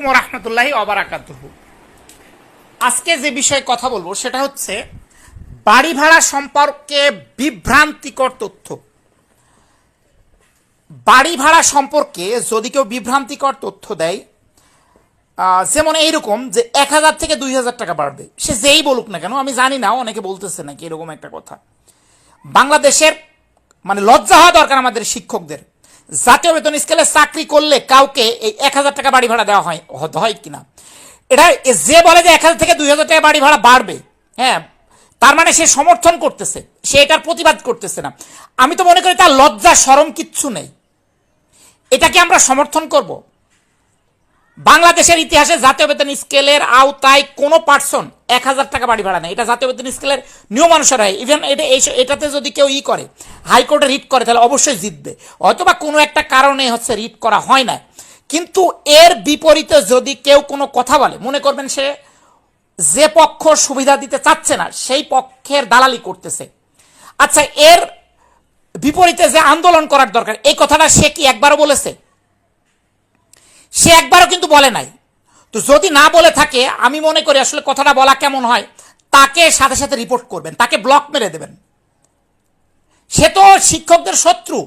আলাইকুম ওয়া রাহমাতুল্লাহি ওয়া বারাকাতুহু। আজকে যে বিষয়ে কথা বলবো সেটা হচ্ছে বাড়ি ভাড়া সম্পর্কে বিভ্রান্তিকর তথ্য। বাড়ি ভাড়া সম্পর্কে যদি কেউ বিভ্রান্তিকর তথ্য দেয়, যেমন এইরকম যে 1000 থেকে 2000 টাকা বাড়বে, সে যেই বলুক না কেন, আমি জানি না অনেকে বলতেছে নাকি এরকম একটা কথা। বাংলাদেশের মানে লজ্জা হওয়া দরকার আমাদের শিক্ষকদের। জাতীয় বেতন স্কেলে চাকরি করলে কাউকে এই 1000 টাকা বাড়ি ভাড়া দেওয়া হয় কিনা, এটা যে বলে যে 1000 থেকে 2000 টাকা বাড়ি ভাড়া বাড়বে, হ্যাঁ, তার মানে সে সমর্থন করতেছে, সে এটার প্রতিবাদ করতেছে না। আমি তো মনে করি তার লজ্জা শরম কিচ্ছু নেই। এটাকে আমরা সমর্থন করব? বাংলাদেশের ইতিহাসে জাতীয় বেতন স্কেলের আওতায় কোনো পার্সন 1000 টাকা বাড়ি ভাড়া নেই। এটা জাতীয় বেতন স্কেলের নিয়ম অনুসারে হয়। ইভেন এটাতে যদি কেউ করে হাইকোর্টে রিট করে তাহলে অবশ্যই জিতবে, হয়তোবা কোনো একটা কারণে হচ্ছে রিট করা হয় না। কিন্তু এর বিপরীতে যদি কেউ কোনো কথা বলে, মনে করবেন সে যে পক্ষ সুবিধা দিতে চাচ্ছে না সেই পক্ষের দালালি করতেছে। আচ্ছা, এর বিপরীতে যে আন্দোলন করার দরকার, এই কথাটা সে কি একবারও বলেছে? সে একবারও কিন্তু বলে নাই। তো যদি না বলে থাকে, আমি মনে করি আসলে কথাটা বলা কেমন হয়, তাকে সাথে সাথে রিপোর্ট করবেন, তাকে ব্লক মেরে দেবেন। সে তো শিক্ষকদের শত্রু।